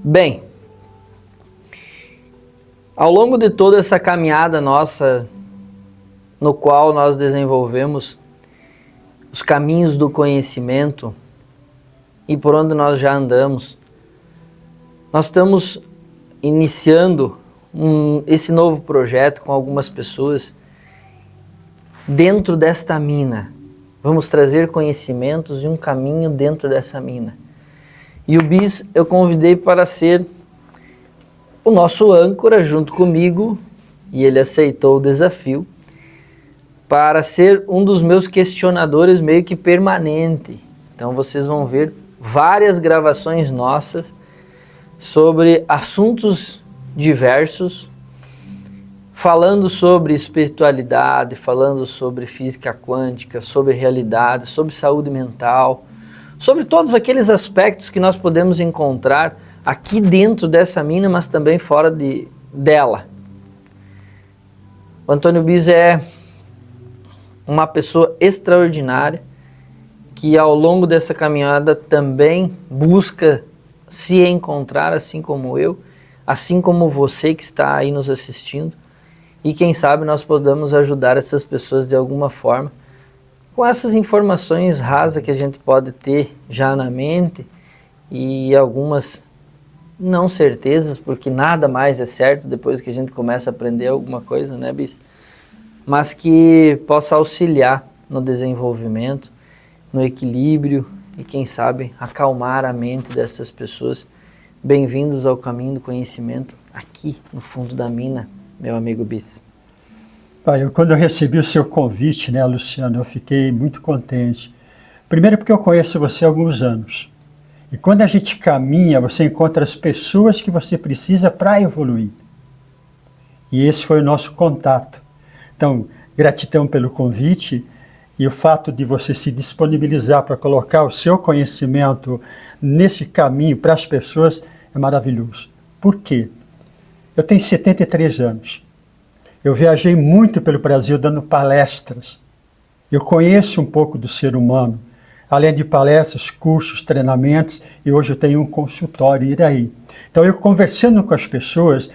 Bem, ao longo de toda essa caminhada nossa, no qual nós desenvolvemos os caminhos do conhecimento e por onde nós já andamos, nós estamos iniciando esse novo projeto com algumas pessoas dentro desta mina. Vamos trazer conhecimentos e um caminho dentro dessa mina. E o Bis eu convidei para ser o nosso âncora junto comigo, e ele aceitou o desafio, para ser um dos meus questionadores meio que permanente. Então vocês vão ver várias gravações nossas sobre assuntos diversos, falando sobre espiritualidade, falando sobre física quântica, sobre realidade, sobre saúde mental, sobre todos aqueles aspectos que nós podemos encontrar aqui dentro dessa mina, mas também fora dela. O Antônio Bis é uma pessoa extraordinária que ao longo dessa caminhada também busca se encontrar, assim como eu, assim como você que está aí nos assistindo, e quem sabe nós podemos ajudar essas pessoas de alguma forma com essas informações rasas que a gente pode ter já na mente e algumas não certezas, porque nada mais é certo depois que a gente começa a aprender alguma coisa, né, Bis? Mas que possa auxiliar no desenvolvimento, no equilíbrio e, quem sabe, acalmar a mente dessas pessoas. Bem-vindos ao caminho do conhecimento, aqui no fundo da mina, meu amigo Bis. Quando eu recebi o seu convite, né, Luciano, eu fiquei muito contente. Primeiro porque eu conheço você há alguns anos. E quando a gente caminha, você encontra as pessoas que você precisa para evoluir. E esse foi o nosso contato. Então, gratidão pelo convite e o fato de você se disponibilizar para colocar o seu conhecimento nesse caminho para as pessoas é maravilhoso. Por quê? Eu tenho 73 anos. Eu viajei muito pelo Brasil dando palestras. Eu conheço um pouco do ser humano. Além de palestras, cursos, treinamentos, e hoje eu tenho um consultório em Iraí. Então, eu conversando com as pessoas,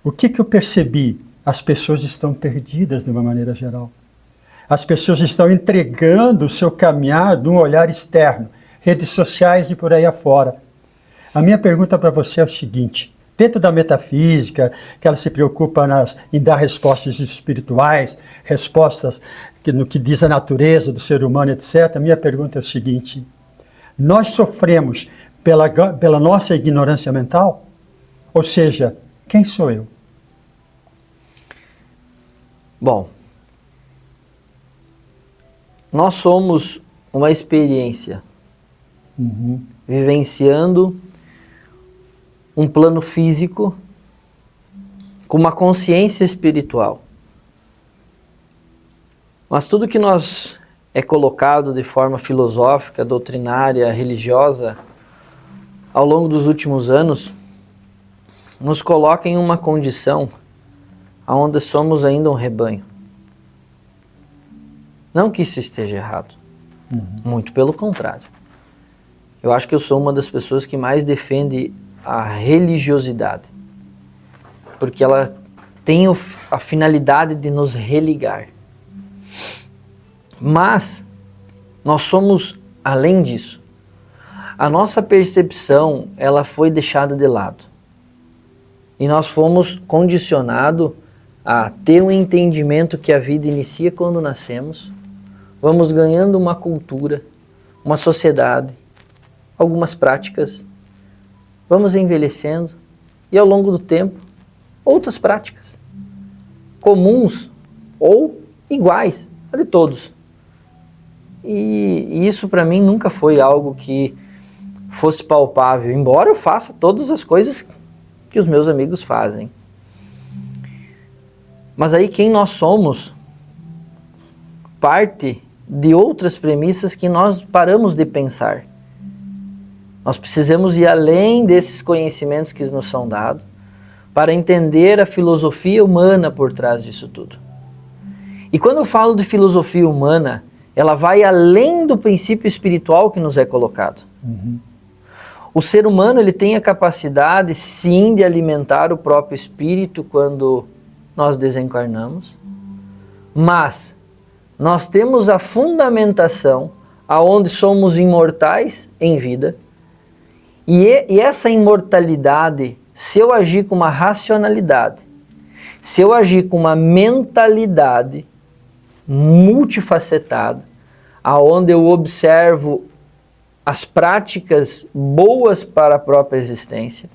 o que eu percebi? As pessoas estão perdidas de uma maneira geral. As pessoas estão entregando o seu caminhar de um olhar externo, redes sociais e por aí afora. A minha pergunta para você é o seguinte: dentro da metafísica, que ela se preocupa em dar respostas espirituais, respostas no que diz a natureza do ser humano, etc., a minha pergunta é o seguinte: nós sofremos pela nossa ignorância mental? Ou seja, quem sou eu? Bom, nós somos uma experiência, vivenciando um plano físico com uma consciência espiritual. Mas tudo que nós é colocado de forma filosófica, doutrinária, religiosa, ao longo dos últimos anos, nos coloca em uma condição onde somos ainda um rebanho. Não que isso esteja errado, muito pelo contrário. Eu acho que eu sou uma das pessoas que mais defende a religiosidade, porque ela tem a finalidade de nos religar. Mas nós somos além disso. A nossa percepção, ela foi deixada de lado. E nós fomos condicionados a ter um entendimento que a vida inicia quando nascemos, vamos ganhando uma cultura, uma sociedade, algumas práticas, vamos envelhecendo e ao longo do tempo outras práticas, comuns ou iguais a de todos. E isso para mim nunca foi algo que fosse palpável, embora eu faça todas as coisas que os meus amigos fazem. Mas aí quem nós somos parte de outras premissas que nós paramos de pensar. Nós precisamos ir além desses conhecimentos que nos são dados para entender a filosofia humana por trás disso tudo. E quando eu falo de filosofia humana, ela vai além do princípio espiritual que nos é colocado. O ser humano ele tem a capacidade, sim, de alimentar o próprio espírito quando nós desencarnamos, mas nós temos a fundamentação aonde somos imortais em vida, e essa imortalidade, se eu agir com uma racionalidade, se eu agir com uma mentalidade multifacetada, aonde eu observo as práticas boas para a própria existência,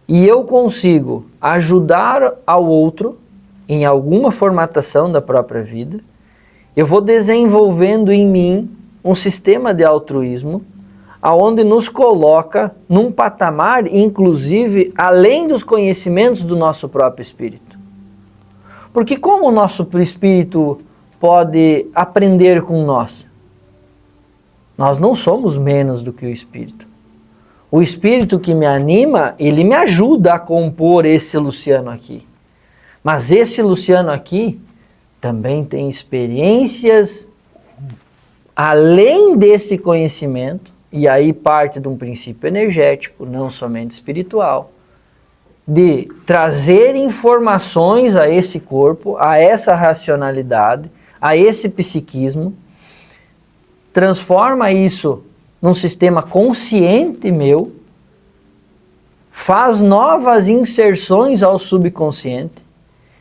e eu consigo ajudar ao outro em alguma formatação da própria vida, eu vou desenvolvendo em mim um sistema de altruísmo, aonde nos coloca num patamar, inclusive, além dos conhecimentos do nosso próprio espírito. Porque como o nosso espírito pode aprender com nós? Nós não somos menos do que o espírito. O espírito que me anima, ele me ajuda a compor esse Luciano aqui. Mas esse Luciano aqui também tem experiências além desse conhecimento, e aí parte de um princípio energético, não somente espiritual, de trazer informações a esse corpo, a essa racionalidade, a esse psiquismo, transforma isso num sistema consciente meu, faz novas inserções ao subconsciente,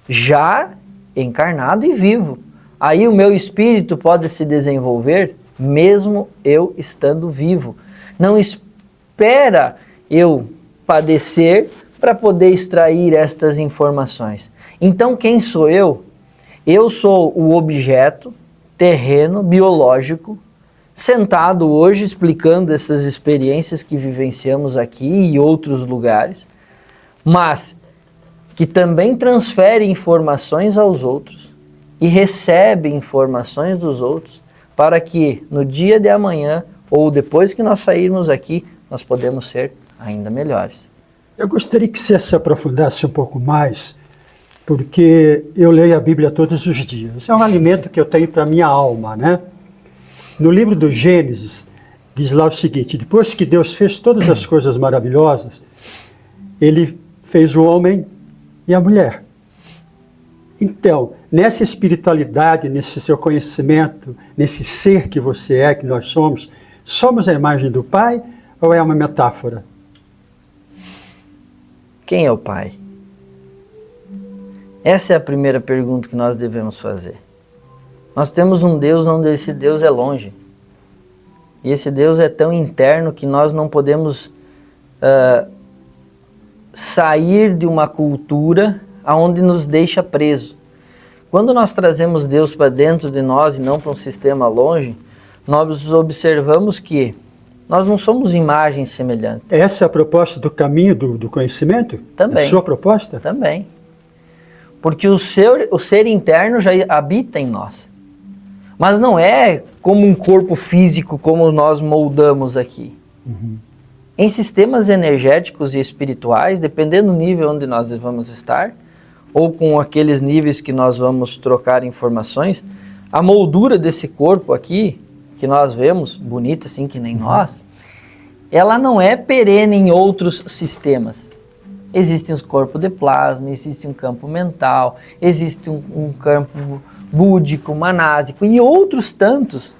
já encarnado e vivo. Aí o meu espírito pode se desenvolver mesmo eu estando vivo. Não espera eu padecer para poder extrair estas informações. Então quem sou eu? Eu sou o objeto terreno, biológico, sentado hoje explicando essas experiências que vivenciamos aqui e outros lugares, mas que também transfere informações aos outros e recebe informações dos outros para que no dia de amanhã ou depois que nós sairmos aqui, nós podemos ser ainda melhores. Eu gostaria que você se aprofundasse um pouco mais, porque eu leio a Bíblia todos os dias. É um alimento que eu tenho para a minha alma, né? No livro do Gênesis, diz lá o seguinte: depois que Deus fez todas as coisas maravilhosas, Ele fez o homem e a mulher. Então, nessa espiritualidade, nesse seu conhecimento, nesse ser que você é, que nós somos a imagem do Pai ou é uma metáfora? Quem é o Pai? Essa é a primeira pergunta que nós devemos fazer. Nós temos um Deus onde esse Deus é longe. E esse Deus é tão interno que nós não podemos sair de uma cultura aonde nos deixa preso. Quando nós trazemos Deus para dentro de nós e não para um sistema longe, nós observamos que nós não somos imagens semelhantes. Essa é a proposta do caminho do conhecimento? Também. A sua proposta? Também. Porque o ser interno já habita em nós. Mas não é como um corpo físico como nós moldamos aqui. Uhum. Em sistemas energéticos e espirituais, dependendo do nível onde nós vamos estar, ou com aqueles níveis que nós vamos trocar informações, a moldura desse corpo aqui, que nós vemos, bonita assim que nem nós, ela não é perene em outros sistemas. Existem os corpos de plasma, existe um campo mental, existe um campo búdico, manásico e outros tantos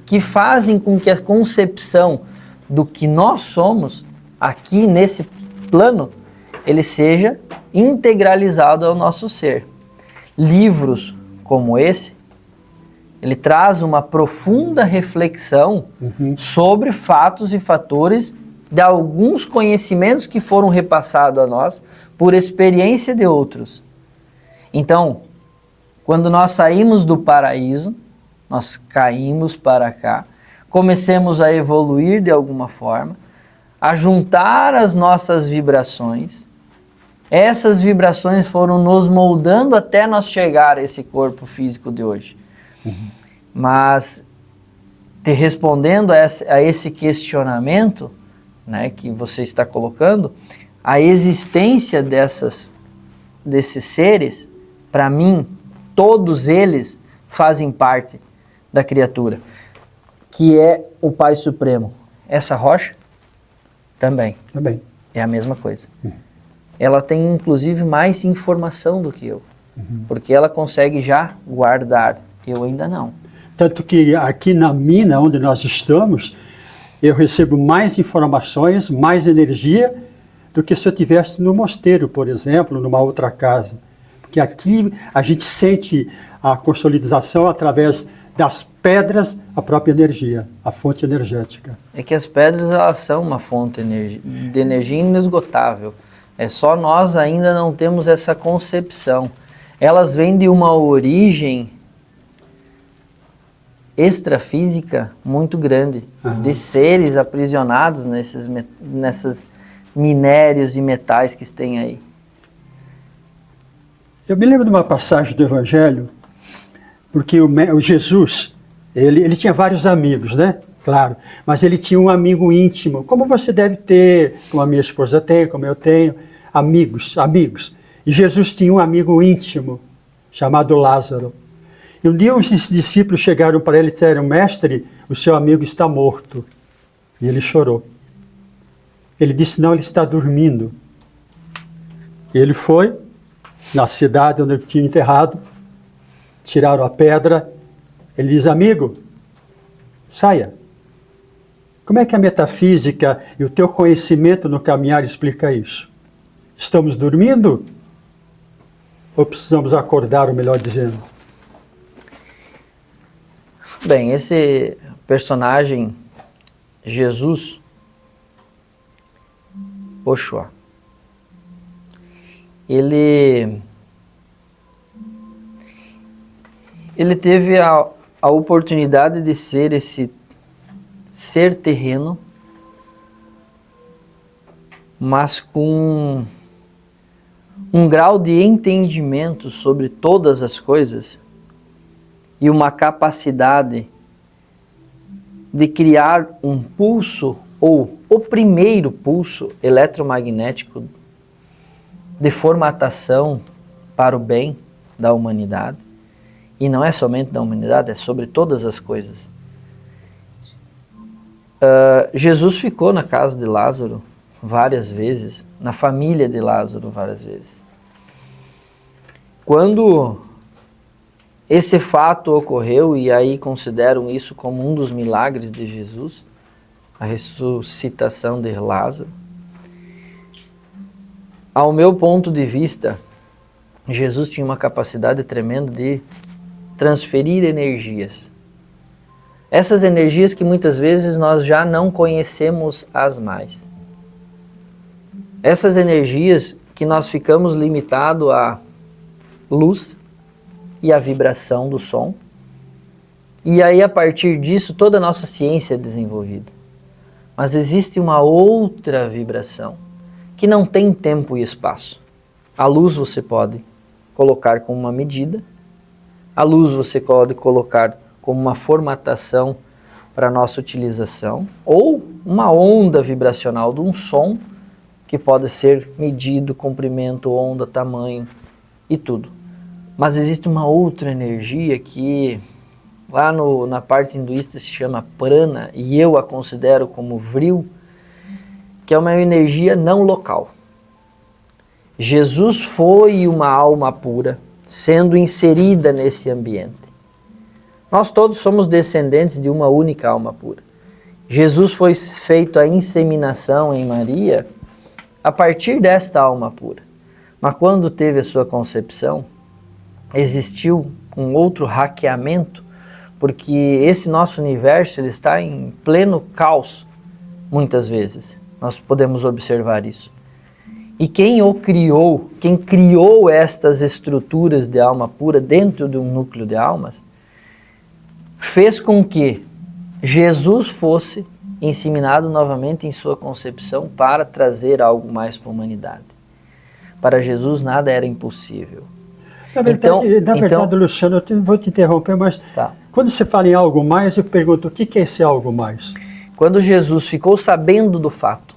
que fazem com que a concepção do que nós somos aqui nesse plano, ele seja integralizado ao nosso ser. Livros como esse, ele traz uma profunda reflexão sobre fatos e fatores de alguns conhecimentos que foram repassados a nós por experiência de outros. Então, quando nós saímos do paraíso, nós caímos para cá, comecemos a evoluir de alguma forma, a juntar as nossas vibrações. Essas vibrações foram nos moldando até nós chegar a esse corpo físico de hoje. Mas, te respondendo a esse questionamento, né, que você está colocando, a existência desses seres, para mim, todos eles fazem parte da criatura, que é o Pai Supremo. Essa rocha, Também. Também. É a mesma coisa. Ela tem, inclusive, mais informação do que eu. Porque ela consegue já guardar. Eu ainda não. Tanto que aqui na mina onde nós estamos, eu recebo mais informações, mais energia do que se eu estivesse no mosteiro, por exemplo, numa outra casa. Porque aqui a gente sente a consolidação através das pedras, a própria energia, a fonte energética. É que as pedras, elas são uma fonte de energia inesgotável. É só nós ainda não temos essa concepção. Elas vêm de uma origem extrafísica muito grande, de seres aprisionados nesses minérios e metais que tem aí. Eu me lembro de uma passagem do Evangelho, porque o Jesus, ele tinha vários amigos, né? Claro, mas ele tinha um amigo íntimo, como você deve ter, como a minha esposa tem, como eu tenho, amigos. E Jesus tinha um amigo íntimo, chamado Lázaro. E um dia os discípulos chegaram para ele e disseram: mestre, o seu amigo está morto. E ele chorou. Ele disse: não, ele está dormindo. E ele foi na cidade onde ele tinha enterrado, tiraram a pedra. Ele diz: amigo, saia. Como é que a metafísica e o teu conhecimento no caminhar explica isso? Estamos dormindo? Ou precisamos acordar, ou melhor dizendo? Bem, esse personagem, Jesus, Oxuá, ele teve a oportunidade de ser esse ser terreno, mas com um grau de entendimento sobre todas as coisas e uma capacidade de criar um pulso, ou o primeiro pulso eletromagnético de formatação para o bem da humanidade. E não é somente da humanidade, é sobre todas as coisas. Jesus ficou na casa de Lázaro várias vezes, na família de Lázaro várias vezes. Quando esse fato ocorreu, e aí consideram isso como um dos milagres de Jesus, a ressuscitação de Lázaro, ao meu ponto de vista, Jesus tinha uma capacidade tremenda de transferir energias. Essas energias que muitas vezes nós já não conhecemos as mais. Essas energias que nós ficamos limitados à luz e à vibração do som. E aí, a partir disso, toda a nossa ciência é desenvolvida. Mas existe uma outra vibração que não tem tempo e espaço. A luz você pode colocar como uma medida, a luz você pode colocar como uma formatação para a nossa utilização, ou uma onda vibracional de um som que pode ser medido, comprimento, onda, tamanho e tudo. Mas existe uma outra energia que lá na parte hinduísta se chama prana, e eu a considero como vril, que é uma energia não local. Jesus foi uma alma pura, sendo inserida nesse ambiente. Nós todos somos descendentes de uma única alma pura. Jesus foi feito a inseminação em Maria a partir desta alma pura. Mas quando teve a sua concepção, existiu um outro hackeamento, porque esse nosso universo ele está em pleno caos, muitas vezes. Nós podemos observar isso. E quem criou estas estruturas de alma pura dentro de um núcleo de almas, fez com que Jesus fosse inseminado novamente em sua concepção para trazer algo mais para a humanidade. Para Jesus nada era impossível. Na verdade, Luciano, eu vou te interromper, mas quando você fala em algo mais, eu pergunto, o que é esse algo mais? Quando Jesus ficou sabendo do fato,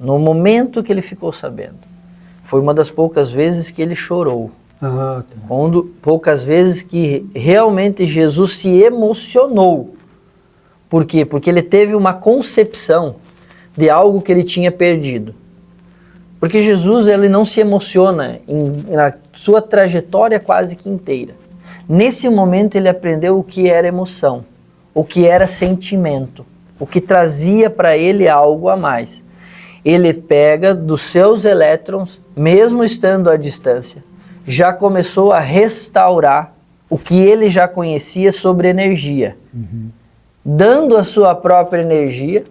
no momento que ele ficou sabendo, foi uma das poucas vezes que ele chorou. Poucas vezes que realmente Jesus se emocionou. Por quê? Porque ele teve uma concepção de algo que ele tinha perdido. Porque Jesus, ele não se emociona na sua trajetória quase que inteira. Nesse momento ele aprendeu o que era emoção, o que era sentimento, o que trazia para ele algo a mais. Ele pega dos seus elétrons, mesmo estando à distância, já começou a restaurar o que ele já conhecia sobre energia, dando a sua própria energia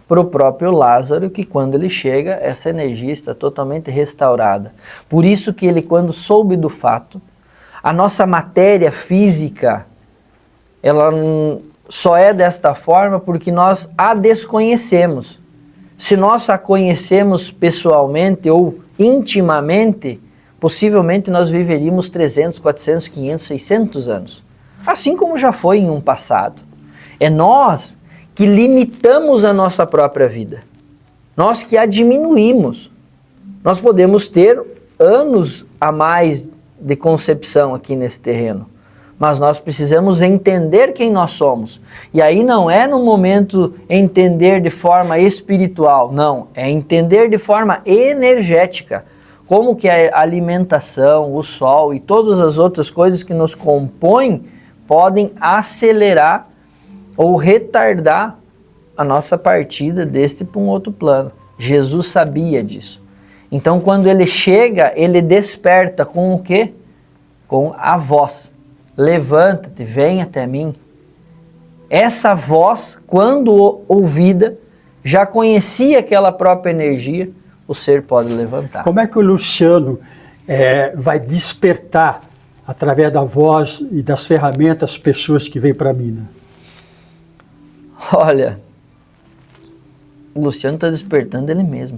para o próprio Lázaro, que quando ele chega, essa energia está totalmente restaurada. Por isso que ele, quando soube do fato, a nossa matéria física, ela só é desta forma porque nós a desconhecemos. Se nós a conhecemos pessoalmente ou intimamente, possivelmente nós viveríamos 300, 400, 500, 600 anos. Assim como já foi em um passado. É nós que limitamos a nossa própria vida. Nós que a diminuímos. Nós podemos ter anos a mais de concepção aqui nesse terreno. Mas nós precisamos entender quem nós somos. E aí não é no momento entender de forma espiritual, não. É entender de forma energética. Como que a alimentação, o sol e todas as outras coisas que nos compõem podem acelerar ou retardar a nossa partida deste para um outro plano. Jesus sabia disso. Então quando ele chega, ele desperta com o quê? Com a voz. Levanta-te, vem até mim. Essa voz, quando ouvida, já conhecia aquela própria energia, o ser pode levantar. Como é que o Luciano vai despertar, através da voz e das ferramentas, as pessoas que vêm para a mina? Olha, o Luciano está despertando ele mesmo.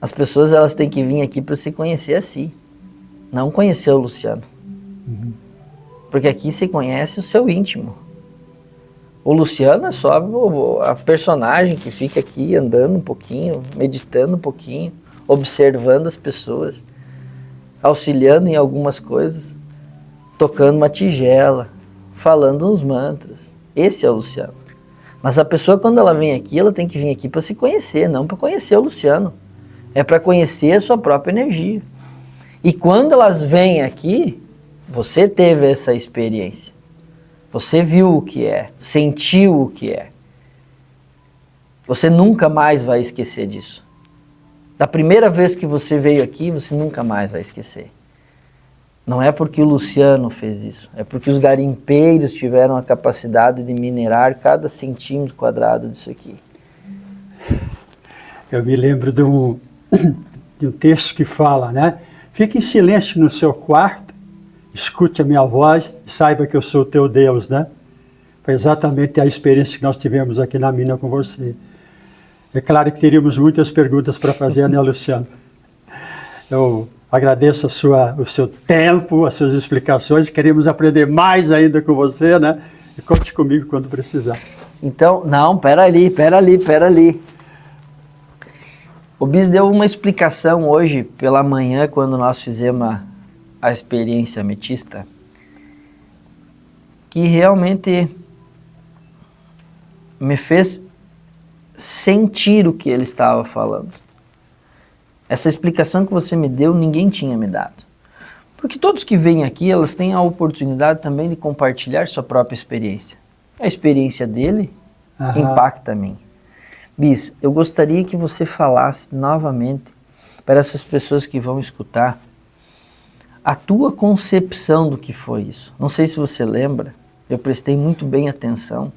As pessoas, elas têm que vir aqui para se conhecer a si, não conhecer o Luciano. Porque aqui se conhece o seu íntimo. O Luciano é só a personagem que fica aqui andando um pouquinho, meditando um pouquinho, observando as pessoas, auxiliando em algumas coisas, tocando uma tigela, falando uns mantras. Esse é o Luciano. Mas a pessoa, quando ela vem aqui, ela tem que vir aqui para se conhecer, não para conhecer o Luciano. É para conhecer a sua própria energia. E quando elas vêm aqui, você teve essa experiência. Você viu o que é, sentiu o que é. Você nunca mais vai esquecer disso. Da primeira vez que você veio aqui, você nunca mais vai esquecer. Não é porque o Luciano fez isso, é porque os garimpeiros tiveram a capacidade de minerar cada centímetro quadrado disso aqui. Eu me lembro de um texto que fala, né? Fique em silêncio no seu quarto, escute a minha voz e saiba que eu sou o teu Deus, né? Foi exatamente a experiência que nós tivemos aqui na mina com você. É claro que teríamos muitas perguntas para fazer, né, Luciano? Eu agradeço o seu tempo, as suas explicações. Queremos aprender mais ainda com você, né? E conte comigo quando precisar. Então, não, pera ali. O Bis deu uma explicação hoje pela manhã, quando nós fizemos a experiência ametista, que realmente me fez sentir o que ele estava falando. Essa explicação que você me deu, ninguém tinha me dado. Porque todos que vêm aqui, elas têm a oportunidade também de compartilhar sua própria experiência. A experiência dele impacta a mim. Bis, eu gostaria que você falasse novamente para essas pessoas que vão escutar a tua concepção do que foi isso. Não sei se você lembra, eu prestei muito bem atenção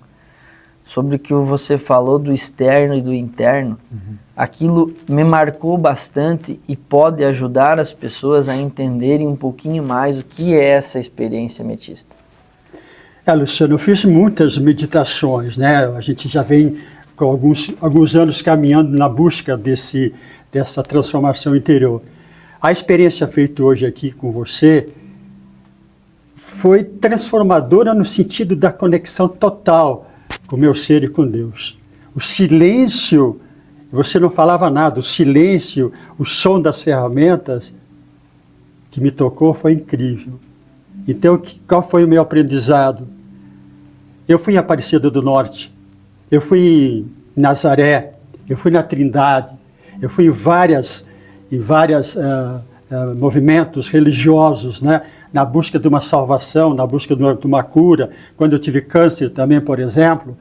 sobre o que você falou do externo e do interno. Aquilo me marcou bastante e pode ajudar as pessoas a entenderem um pouquinho mais o que é essa experiência ametista. Luciano, eu fiz muitas meditações, né? A gente já vem com alguns anos caminhando na busca dessa transformação interior. A experiência feita hoje aqui com você foi transformadora no sentido da conexão total com o meu ser e com Deus. O silêncio, você não falava nada, o silêncio, o som das ferramentas que me tocou foi incrível. Então, qual foi o meu aprendizado? Eu fui em Aparecida do Norte, Eu fui em Nazaré, eu fui na Trindade, eu fui em várias movimentos religiosos, né? Na busca de uma salvação, na busca de uma cura, quando eu tive câncer também, por exemplo.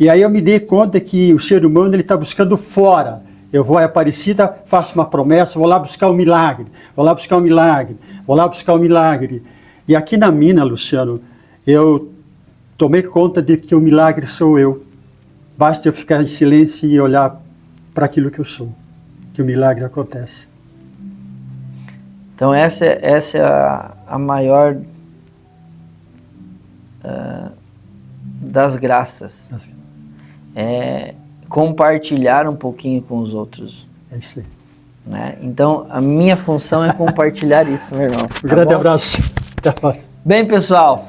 E aí eu me dei conta que o ser humano está buscando fora. Eu vou à Aparecida, faço uma promessa, vou lá buscar um milagre, vou lá buscar um milagre, vou lá buscar um milagre. E aqui na mina, Luciano, eu tomei conta de que o milagre sou eu. Basta eu ficar em silêncio e olhar para aquilo que eu sou, que o milagre acontece. Então essa é a maior das graças. É compartilhar um pouquinho com os outros. É isso aí. Né? Então a minha função é compartilhar isso, meu irmão. Um grande abraço. Até a próxima. Bem, pessoal,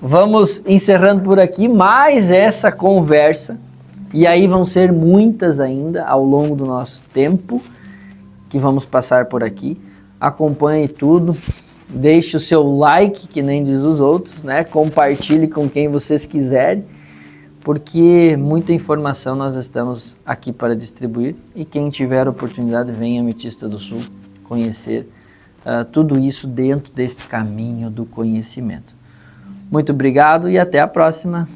vamos encerrando por aqui mais essa conversa. E aí vão ser muitas ainda ao longo do nosso tempo que vamos passar por aqui. Acompanhe tudo, deixe o seu like, que nem diz os outros, né? Compartilhe com quem vocês quiserem, porque muita informação nós estamos aqui para distribuir e quem tiver oportunidade, venha a Ametista do Sul conhecer tudo isso dentro desse caminho do conhecimento. Muito obrigado e até a próxima.